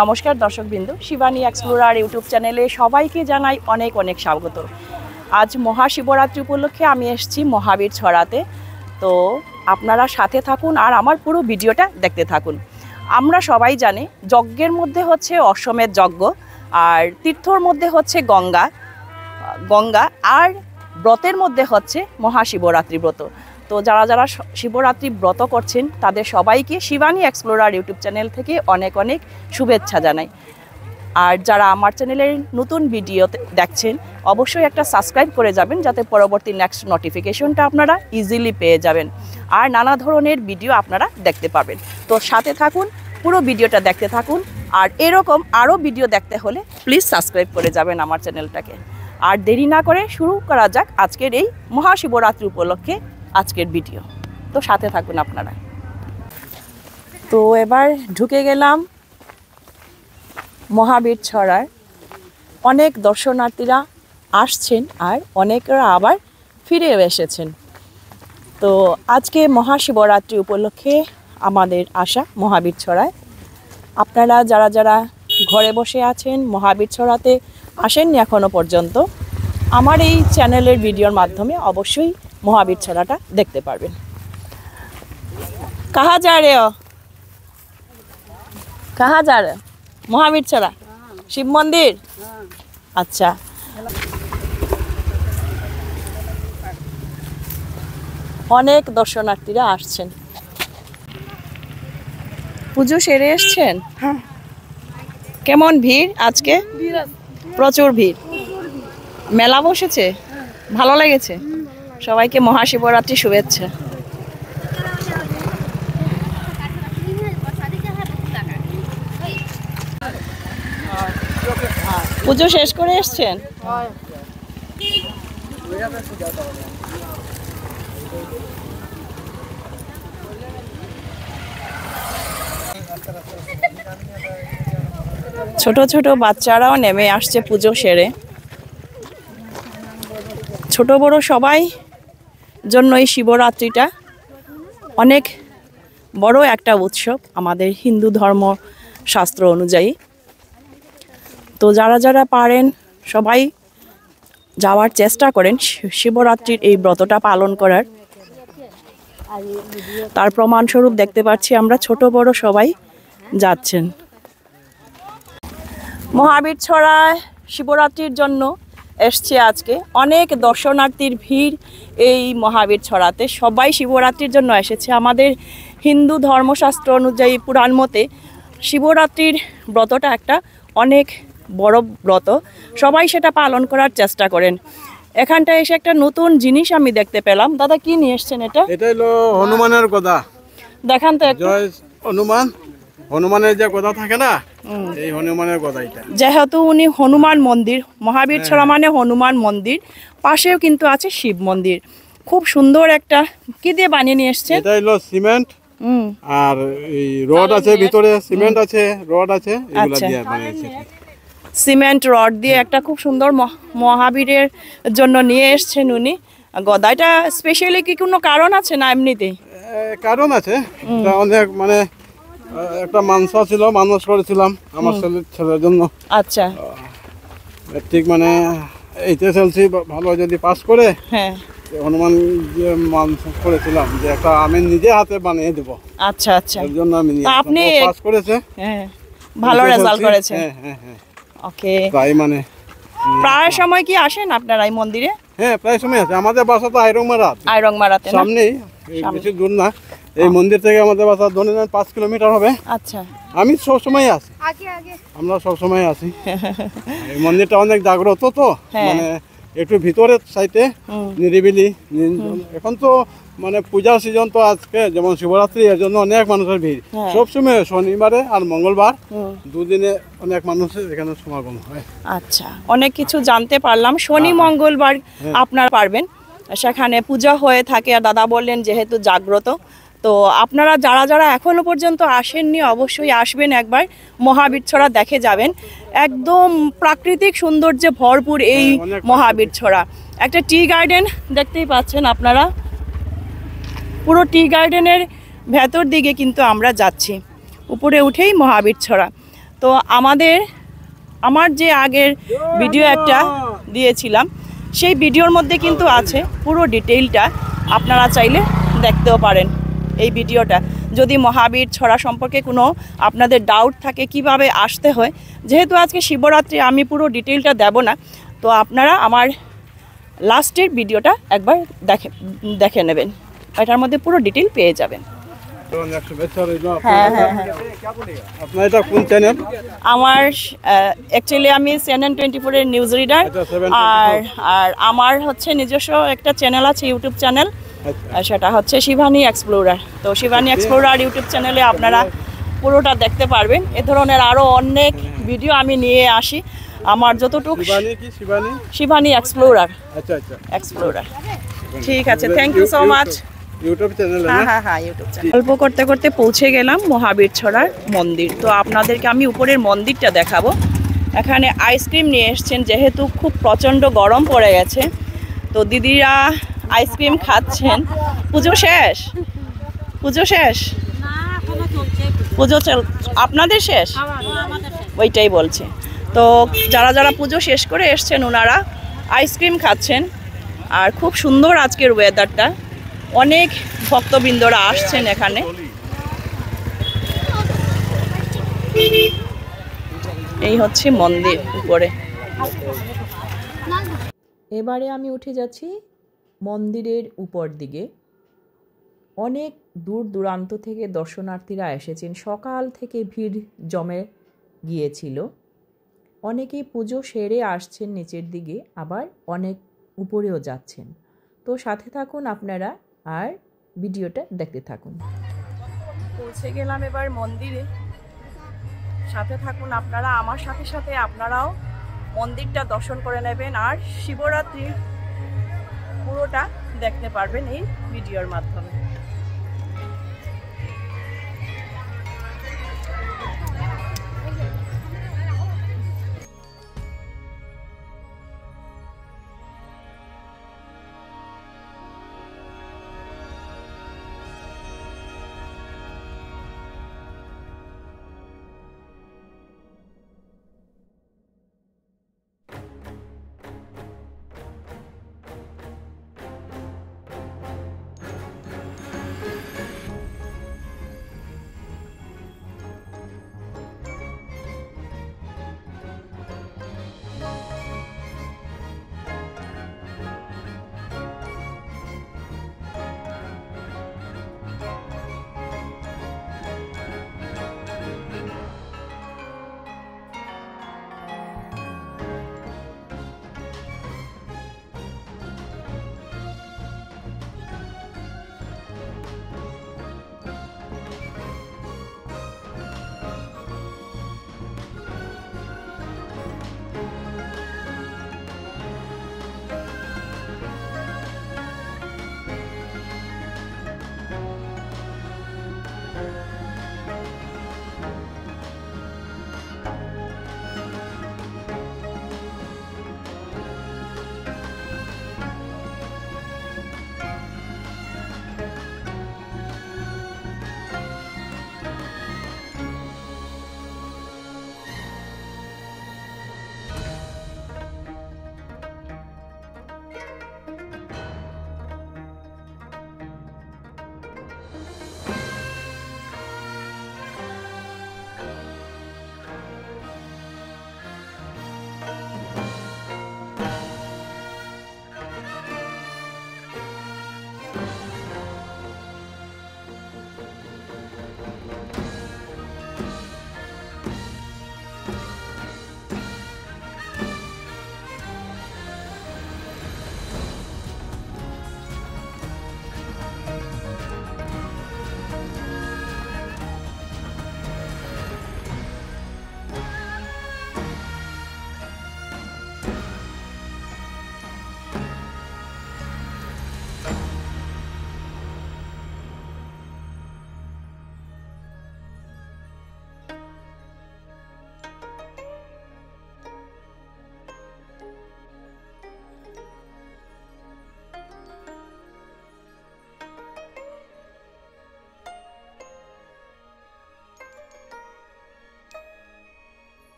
নমস্কার দর্শকবৃন্দ, Shivani explorer YouTube চ্যানেলে সবাইকে জানাই অনেক অনেক স্বাগত। আজ মহাশিবরাত্রি উপলক্ষে আমি এসেছি মহাবীর ছড়াতে। তো আপনারা সাথে থাকুন আর আমার পুরো ভিডিওটা দেখতে থাকুন। আমরা সবাই জানি যজ্ঞের মধ্যে হচ্ছে অশ্বমেধ যজ্ঞ, আর তীর্থর মধ্যে হচ্ছে গঙ্গা, আর ব্রতের মধ্যে হচ্ছে মহাশিবরাত্রি ব্রত। তো যারা যারা শিবরাত্রি ব্রত করছেন তাদের সবাইকে শিবানী এক্সপ্লোরার ইউটিউব চ্যানেল থেকে অনেক অনেক শুভেচ্ছা জানাই। আর যারা আমার চ্যানেলের নতুন ভিডিও দেখছেন অবশ্যই একটা সাবস্ক্রাইব করে যাবেন, যাতে পরবর্তী নেক্সট নোটিফিকেশনটা আপনারা ইজিলি পেয়ে যাবেন আর নানা ধরনের ভিডিও আপনারা দেখতে পাবেন। তো সাথে থাকুন, পুরো ভিডিওটা দেখতে থাকুন। আর এরকম আরও ভিডিও দেখতে হলে প্লিজ সাবস্ক্রাইব করে যাবেন আমার চ্যানেলটাকে। আর দেরি না করে শুরু করা যাক আজকের এই মহাশিবরাত্রি উপলক্ষে আজকের ভিডিও। তো সাথে থাকুন আপনারা। তো এবার ঢুকে গেলাম মহাবীর ছড়ায়। অনেক দর্শনার্থীরা আসছেন আর অনেকরা আবার ফিরেও এসেছেন। তো আজকে মহাশিবরাত্রি উপলক্ষে আমাদের আসা মহাবীর ছড়ায়। আপনারা যারা যারা ঘরে বসে আছেন, মহাবীর ছড়াতে আসেননি এখনো পর্যন্ত, আমার এই চ্যানেলের ভিডিওর মাধ্যমে অবশ্যই মহাবীর ছড়াটা দেখতে পারবেন। কাহা যা রে ও, কাহা যা রে? মহাবীর ছড়া শিব মন্দির। আচ্ছা, অনেক দর্শনার্থীরা আসছেন। পুজো সেরে এসছেন? হ্যাঁ। কেমন ভিড় আজকে? প্রচুর ভিড়। মেলা বসেছে, ভালো লেগেছে? সবাইকে মহাশিবরাত্রি শুভেচ্ছা। পুজো শেষ করে এসছেন? ছোট ছোট বাচ্চারাও নেমে আসছে পুজো সেরে। ছোট বড় সবাই জন্য এই শিবরাত্রিটা অনেক বড় একটা উৎসব আমাদের হিন্দু ধর্ম শাস্ত্র অনুযায়ী। তো যারা যারা পারেন সবাই যাওয়ার চেষ্টা করেন শিবরাত্রির এই ব্রতটা পালন করার। তার প্রমাণস্বরূপ দেখতে পাচ্ছি আমরা ছোট বড় সবাই যাচ্ছেন। মহাবীর ছড়ায় শিবরাত্রির জন্য এসছে আজকে অনেক দর্শনার্থীর ভিড়। এই মহাবীর ছড়াতে সবাই শিবরাত্রির জন্য এসেছে। আমাদের হিন্দু ধর্মশাস্ত্র অনুযায়ী পুরাণ মতে শিবরাত্রির ব্রতটা একটা অনেক বড় ব্রত, সবাই সেটা পালন করার চেষ্টা করেন। এখানটায় এসে একটা নতুন জিনিস আমি দেখতে পেলাম। দাদা কি নিয়ে এসছেন? এটা হলো হনুমানের গদা। দেখান তো একটু। জয় হনুমান, হনুমানের যে গদা থাকে না, এই হনুমানের গদা। এটা যেহেতু উনি হনুমান মন্দির, মহাবীর ছড়া মানে হনুমান মন্দির, পাশেও কিন্তু আছে শিব মন্দির। খুব সুন্দর একটা, কি দিয়ে বানিয়ে নিয়ে এসছেন? এটা হলো সিমেন্ট আর এই রড আছে, ভিতরে সিমেন্ট আছে, রড আছে, এগুলা দিয়ে বানিয়েছে। সিমেন্ট রড দিয়ে একটা খুব সুন্দর মহাবীরের জন্য নিয়ে এসছেন উনি গদাটা। স্পেশালি কি কোনো কারণ আছে না এমনিতেই? কারণ আছে। এটা অনেক মানে একটা মানসা ছিল, মানুষ করেছিলাম আমার ছেলের জন্য। আচ্ছা, ঠিক মানে এইতে চলছি, ভালো যদি পাস করে। হ্যাঁ, হনুমান যে মানসা করেছিলাম যে একটা আমি নিজে হাতে বানিয়ে দেব। আচ্ছা আচ্ছা, এর জন্য আমি আপনি পাস করেছে। হ্যাঁ, ভালো রেজাল্ট করেছে। হ্যাঁ হ্যাঁ হ্যাঁ। ওকে, তাই মানে প্রায় সময় কি আসেন আপনারা এই মন্দিরে? হ্যাঁ, প্রায় সময় আছে। আমাদের বাসা তো আইরংমারাতে, সামনেই, বেশি দূর না। এই মন্দির থেকে আমাদের বাসা ধরে নেন 5 কিলোমিটার হবে। আচ্ছা, আমি সব সময় আসি, আমরা সব সময় আসি। এই মন্দিরটা অনেক জাগ্রত, তো মানে একটু ভিতরের সাইডে নিরিবিলি। এখন তো মানে পূজার সিজন, তো আজকে যেমন শিবরাত্রি, এর জন্য অনেক মানুষের ভিড়। সবসময় শনিবারে আর মঙ্গলবার দুদিনে অনেক মানুষের এখানে সমাগম হয়। আচ্ছা, অনেক কিছু জানতে পারলাম। শনি মঙ্গলবার আপনারা পারবেন, সেখানে পূজা হয়ে থাকে। আর দাদা বললেন যেহেতু জাগ্রত, তো আপনারা যারা যারা এখনো পর্যন্ত আসেননি অবশ্যই আসবেন, একবার মহাবীর ছড়া দেখে যাবেন। একদম প্রাকৃতিক সৌন্দর্যে ভরপুর এই মহাবীর ছড়া। একটা টি গার্ডেন দেখতেই পাচ্ছেন আপনারা, পুরো টি গার্ডেনের ভেতর দিকে কিন্তু আমরা যাচ্ছি। উপরে উঠেই মহাবীর ছড়া। তো তো আমার যে আগের ভিডিও একটা দিয়েছিলাম সেই ভিডিওর মধ্যে কিন্তু আছে পুরো ডিটেইলটা, আপনারা চাইলে দেখতেও পারেন এই ভিডিওটা। যদি মহাবীর ছড়া সম্পর্কে কোনো আপনাদের ডাউট থাকে কিভাবে আসতে হয়, যেহেতু আজকে শিবরাত্রি আমি পুরো ডিটেইলটা দেব না, তো আপনারা আমার লাস্টের ভিডিওটা একবার দেখে নেবেন, এটার মধ্যে পুরো ডিটেইল পেয়ে যাবেন। হ্যাঁ হ্যাঁ হ্যাঁ। আপনার এটা কোন চ্যানেল? আমার অ্যাকচুয়ালি আমি CNN24-এর নিউজ রিডার, আর আমার হচ্ছে নিজস্ব একটা চ্যানেল আছে, ইউটিউব চ্যানেল, সেটা হচ্ছে শিবানী এক্সপ্লোরার। তো শিবানী এক্সপ্লোরার ইউটিউব চ্যানেলে আপনারা পুরোটা দেখতে পারবেন। এ ধরনের আরও অনেক ভিডিও আমি নিয়ে আসি, আমার যতটুকু। শিবানী এক্সপ্লোরার। আচ্ছা আচ্ছা, এক্সপ্লোরার। ঠিক আছে, thank you so much. YouTube channel? হ্যাঁ ইউটিউব চ্যানেল। গল্প করতে করতে পৌঁছে গেলাম মহাবীর ছড়ার মন্দির। তো আপনাদেরকে আমি উপরের মন্দিরটা দেখাবো। এখানে আইসক্রিম নিয়ে এসছেন, যেহেতু খুব প্রচণ্ড গরম পড়ে গেছে, তো দিদিরা আইসক্রিম খাচ্ছেন। পুজো শেষ? পুজো আপনাদের শেষ? ওইটাই বলছে। তো যারা পুজো শেষ করে এসছেন ওনারা আইসক্রিম খাচ্ছেন। আর খুব সুন্দর আজকের ওয়েদারটা, অনেক ভক্তবৃন্দরা আসছেন এখানে। এই হচ্ছে মন্দির উপরে। এবারে আমি উঠে যাচ্ছি মন্দিরের উপর দিকে। অনেক দূর দূরান্ত থেকে দর্শনার্থীরা এসেছেন, সকাল থেকে ভিড় জমে গিয়েছিল। অনেকেই পুজো সেরে আসছেন নিচের দিকে, আবার অনেক উপরেও যাচ্ছেন। তো সাথে থাকুন আপনারা আর ভিডিওটা দেখতে থাকুন। পৌঁছে গেলাম এবার মন্দিরে, সাথে থাকুন আপনারা, আমার সাথে সাথে আপনারাও মন্দিরটা দর্শন করে নেবেন আর শিবরাত্রির পুরোটা দেখতে পারবেন এই ভিডিওর মাধ্যমে।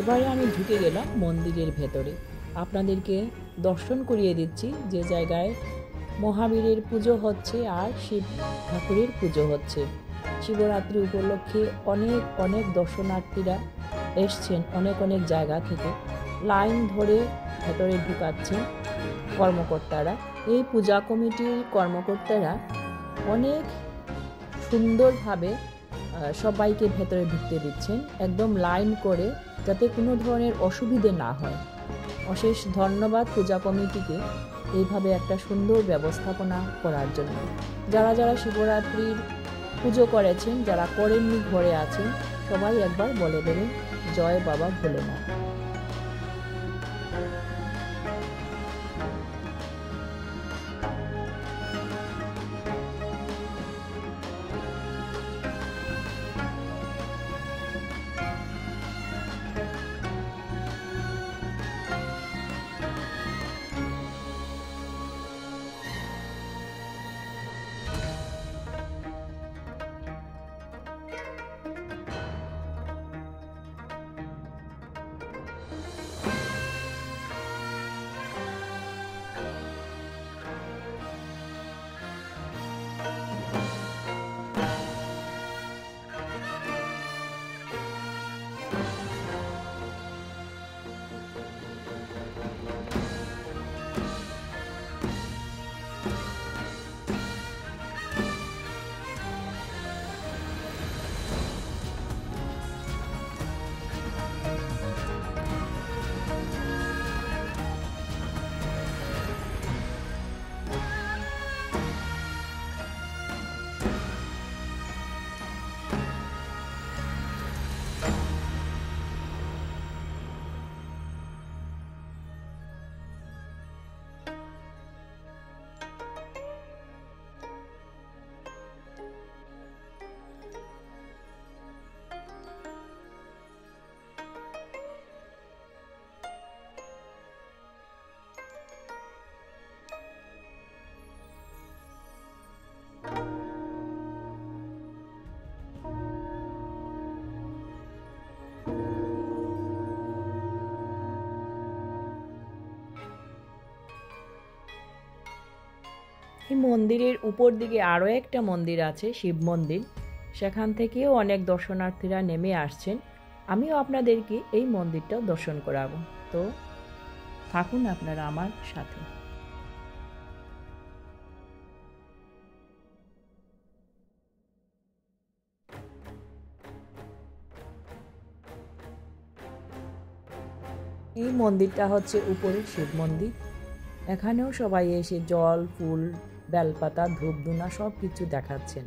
এবারে আমি ঢুকে গেলাম মন্দিরের ভেতরে। আপনাদেরকে দর্শন করিয়ে দিচ্ছি যে জায়গায় মহাবীরের পুজো হচ্ছে আর শিব ঠাকুরের পুজো হচ্ছে। শিবরাত্রি উপলক্ষে অনেক অনেক দর্শনার্থীরা এসছেন অনেক অনেক জায়গা থেকে, লাইন ধরে ভেতরে ঢুকাচ্ছেন কর্মকর্তারা। এই পূজা কমিটির কর্মকর্তারা অনেক সুন্দরভাবে সবাইকে ভেতরে ঢুকতে দিচ্ছেন, একদম লাইন করে, যাতে কোনো ধরনের অসুবিধে না হয়। অশেষ ধন্যবাদ পূজা কমিটিকে এইভাবে একটা সুন্দর ব্যবস্থাপনা করার জন্য। যারা যারা শিবরাত্রির পুজো করেছেন, যারা করেননি ঘরে আছেন, সবাই একবার বলে দেবেন জয় বাবা ভোলেনাথ। এই মন্দিরের উপর দিকে আরও একটা মন্দির আছে, শিব মন্দির। সেখান থেকেও অনেক দর্শনার্থীরা নেমে আসছেন। আমিও আপনাদেরকে এই মন্দিরটাও দর্শন করাবো, তো থাকুন আপনারা আমার সাথে। এই মন্দিরটা হচ্ছে উপরের শিব মন্দির। এখানেও সবাই এসে জল, ফুল, বেলপাতা, ধূপধুনা সব কিছু দেখাচ্ছেন।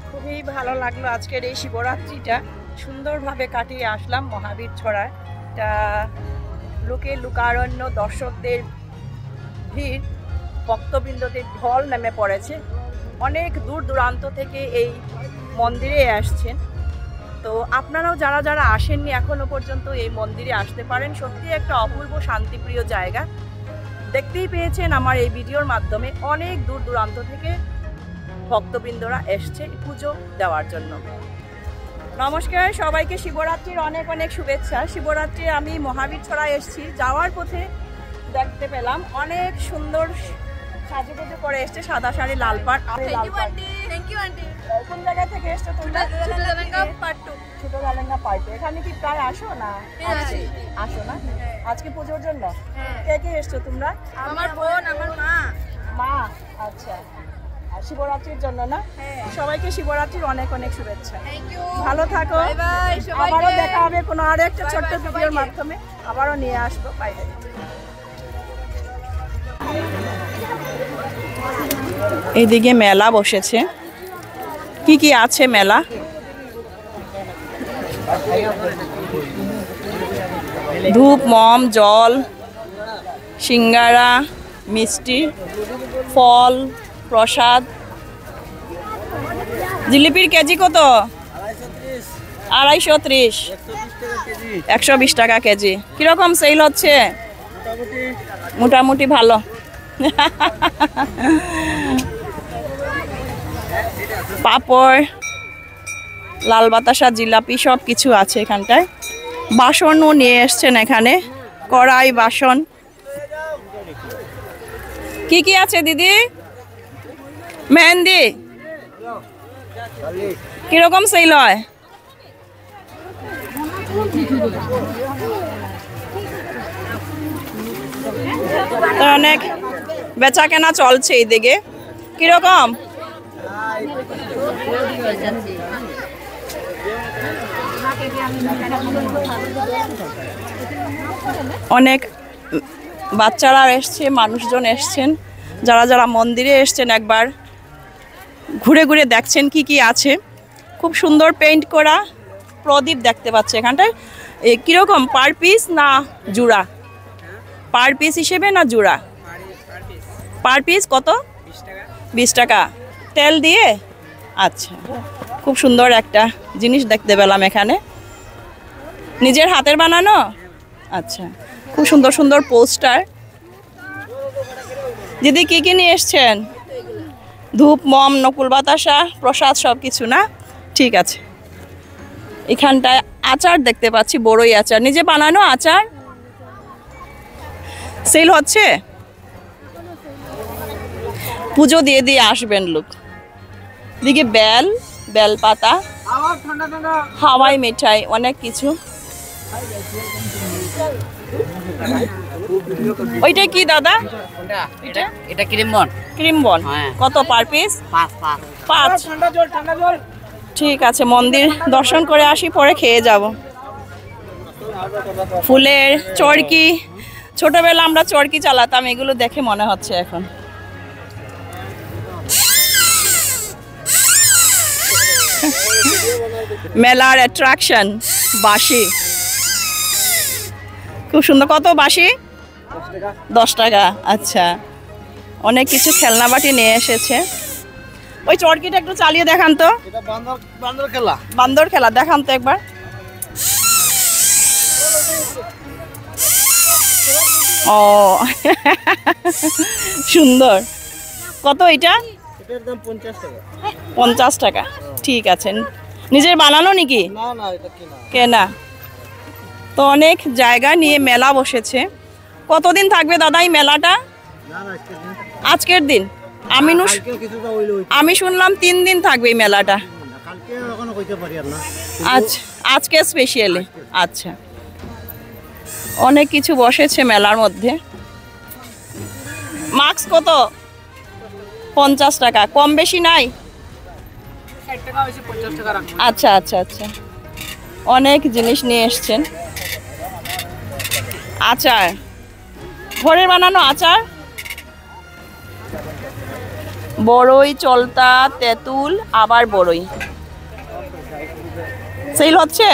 খুবই ভালো লাগলো আজকের এই শিবরাত্রিটা, সুন্দরভাবে কাটিয়ে আসলাম মহাবীর ছড়ায়। লোকে লোকারণ্য, দর্শকদের ভিড়, ভক্তবৃন্দদের ঢল নেমে পড়েছে। অনেক দূর দূরান্ত থেকে এই মন্দিরে আসছেন। তো আপনারাও যারা যারা আসেননি এখনো পর্যন্ত এই মন্দিরে আসতে পারেন। সত্যি একটা অপূর্ব শান্তিপ্রিয় জায়গা। দেখতেই পেয়েছেন আমার এই ভিডিওর মাধ্যমে অনেক দূর দূরান্ত থেকে ভক্তবৃন্দরা এসছে পুজো দেওয়ার জন্য। নমস্কার সবাইকে, শিবরাত্রির অনেক অনেক শুভেচ্ছা। শিবরাত্রি আমি মহাবীর ছড়ায় এসেছি, যাওয়ার পথে দেখতে পেলাম অনেক সুন্দর সাজুগুজু করে এসছে, সাদা শাড়ি, লাল পাড়। কোন জায়গা থেকে এসছো তোমরা? ছোট জালেঙ্গা পার্ট। এখানে কি প্রায় আসো না? আসো না আজকে পুজোর জন্য? কে কে এসছো তোমরা? আমার বোন, আমার মা। মা, আচ্ছা। আর শিবরাত্রির জন্য না? সবাইকে শিবরাত্রির অনেক অনেক শুভেচ্ছা। ভালো থাকো, আবারও দেখা হবে কোনো আরো একটা ছোট্ট ভিডিওর মাধ্যমে, আবারও নিয়ে আসবো। Bye bye. এইদিকে মেলা বসেছে। কি কি আছে মেলা? ধূপ, মম, জল, সিঙ্গারা, মিষ্টি, ফল, প্রসাদ। জিলিপির কেজি কত? 230। 120 টাকা কেজি। কিরকম সেল হচ্ছে? মোটামুটি ভালো। পাপড়, লাল বাতাসা, জিলাপি সব কিছু আছে এখানটায়। বাসনও নিয়ে এসছেন এখানে, কড়াই, বাসন। কি কি আছে দিদি? মেহেন্দি কিরকম সেল হয়? অনেক বেচা কেনা চলছে এইদিকে। কিরকম? অনেক বাচ্চারা এসছে, মানুষজন এসছেন, যারা যারা মন্দিরে এসছেন একবার ঘুরে ঘুরে দেখছেন কি কি আছে। খুব সুন্দর পেইন্ট করা প্রদীপ দেখতে পাচ্ছে এখানটায়। কীরকম পার পিস না জোড়া? পার পিস হিসেবে না জোড়া? পার পিস কত? 20 টাকা তেল দিয়ে। আচ্ছা, খুব সুন্দর একটা জিনিস দেখতে পেলাম এখানে, নিজের হাতের বানানো। আচ্ছা, খুব সুন্দর সুন্দর পোস্টার। দিদি কি কি নিয়ে এসছেন? ধূপ, মম, নকুল বাতাসা, প্রসাদ সব কিছু না? ঠিক আছে। এখানটায় আচার দেখতে পাচ্ছি, বড়ই আচার, নিজে বানানো আচার। সেল হচ্ছে? পুজো দিয়ে দিয়ে আসবেন লোক। দিকে বেল পাতা, হাওয়াই মিঠাই, অনেক কিছু। ওইটা কি দাদা? এটা ক্রিমবন। ক্রিমবন কত পার পিস? 5। ঠিক আছে, মন্দির দর্শন করে আসি, পরে খেয়ে যাব। ফুলের চরকি, ছোটবেলা আমরা চরকি চালাতাম, এগুলো দেখে মনে হচ্ছে এখন। মেলার অ্যাট্রাকশন বাঁশি, খুব সুন্দর। কত বাঁশি? 10 টাকা। আচ্ছা, অনেক কিছু খেলনা বাটি নিয়ে এসেছে। ওই চরকিটা একটু চালিয়ে দেখান তো। বান্দর খেলা দেখান তো একবার। ও সুন্দর। কত এটা? 50 টাকা। ঠিক আছে। নিজের বানানো নাকি? কেনা। তো অনেক জায়গা নিয়ে মেলা বসেছে। কতদিন থাকবে দাদা এই মেলাটা? আজকের দিন? আমি শুনলাম 3 দিন থাকবে এই মেলাটা। আচ্ছা, আজকে স্পেশালি। আচ্ছা, অনেক কিছু বসেছে মেলার মধ্যে। মাস্ক কত? 50 টাকা। কম বেশি নাই? আচ্ছা আচ্ছা আচ্ছা, অনেক জিনিস নিয়ে এসছেন। আচার, ঘরের বানানো আচার। বড়ই, চলতা, তেঁতুল, আবার বড়ই। সেল হচ্ছে?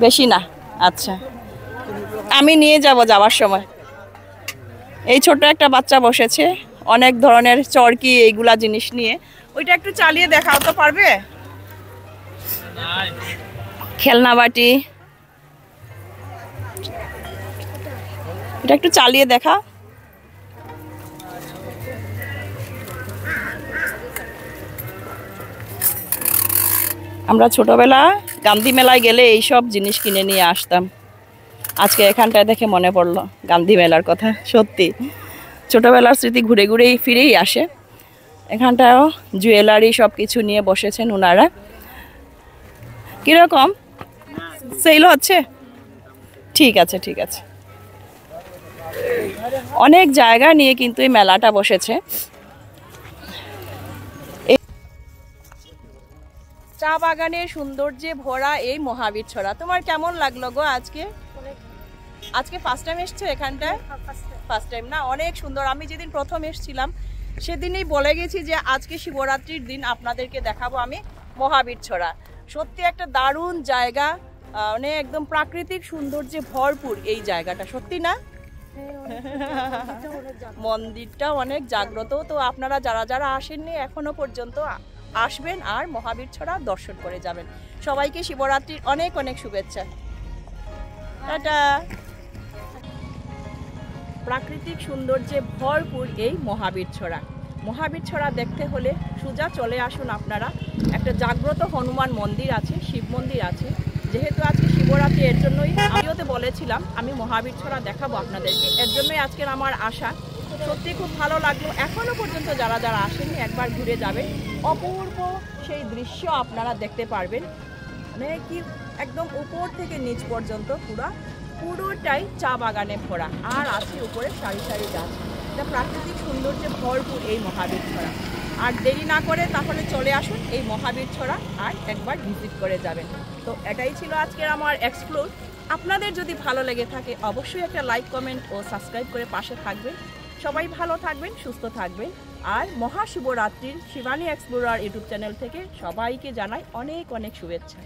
বেশি না। আচ্ছা, আমি নিয়ে যাব যাওয়ার সময়। এই ছোট একটা বাচ্চা বসেছে, অনেক ধরনের চরকি এইগুলা জিনিস নিয়ে। ওইটা একটু চালিয়ে দেখাও তো, পারবে? খেলনা বাটি, এটা একটু চালিয়ে দেখা। আমরা ছোটবেলা গান্ধী মেলায় গেলে এইসব জিনিস কিনে নিয়ে আসতাম। আজকে এখানটায় দেখে মনে পড়লো গান্ধী মেলার কথা। সত্যি ছোটবেলার স্মৃতি ঘুরে ঘুরেই ফিরেই আসে। এখানটাও জুয়েলারি সব কিছু নিয়ে বসেছেন ওনারা। কিরকম সেল হচ্ছে? ঠিক আছে ঠিক আছে। অনেক জায়গা নিয়ে কিন্তু এই মেলাটা বসেছে। চা বাগানের সৌন্দর্যে ভরা এই মহাবীর ছড়া, তোমার কেমন লাগলো গো আজকে? আজকে ফার্স্ট টাইম এসছো এখানটায়? ফার্স্ট টাইম না? অনেক সুন্দর। আমি যেদিন প্রথম এসেছিলাম সেদিনই বলে গেছি যে আজকে শিবরাত্রির দিন আপনাদেরকে দেখাবো আমি মহাবীর ছড়া। সত্যি একটা দারুণ জায়গা, মানে একদম প্রাকৃতিক সৌন্দর্যে ভরপুর এই জায়গাটা, সত্যি না? মন্দিরটা অনেক জাগ্রত। তো আপনারা যারা যারা আসেননি এখনো পর্যন্ত আসবেন আর মহাবীর ছড়া দর্শন করে যাবেন। সবাইকে শিবরাত্রির অনেক অনেক শুভেচ্ছা। টাটা। প্রাকৃতিক সৌন্দর্যে ভরপুর এই মহাবীর ছড়া। মহাবীর ছড়া দেখতে হলে সোজা চলে আসুন আপনারা। একটা জাগ্রত হনুমান মন্দির আছে, শিব মন্দির আছে। যেহেতু আজকে শিবরাত্রি, এর জন্যই ভিডিওতে বলেছিলাম আমি মহাবীর ছড়া দেখাবো আপনাদেরকে, এর জন্যই আজকের আমার আশা। সত্যি খুব ভালো লাগলো। এখনও পর্যন্ত যারা যারা আসেনি একবার ঘুরে যাবেন, অপূর্ব সেই দৃশ্য আপনারা দেখতে পারবেন। মানে কি একদম উপর থেকে নিচ পর্যন্ত পুরোটাই চা বাগানে ভরা, আর আছে উপরে সারি সারি গাছ। এটা প্রাকৃতিক সৌন্দর্যে ভরপুর এই মহাবীর ছড়া। আর দেরি না করে তাহলে চলে আসুন এই মহাবীর ছড়া আর একবার ভিজিট করে যাবেন। তো এটাই ছিল আজকের আমার এক্সপ্লোর। আপনাদের যদি ভালো লেগে থাকে অবশ্যই একটা লাইক, কমেন্ট ও সাবস্ক্রাইব করে পাশে থাকবেন। সবাই ভালো থাকবেন, সুস্থ থাকবেন। আর মহাশিবরাত্রির শিবানী এক্সপ্লোরার ইউটিউব চ্যানেল থেকে সবাইকে জানাই অনেক অনেক শুভেচ্ছা।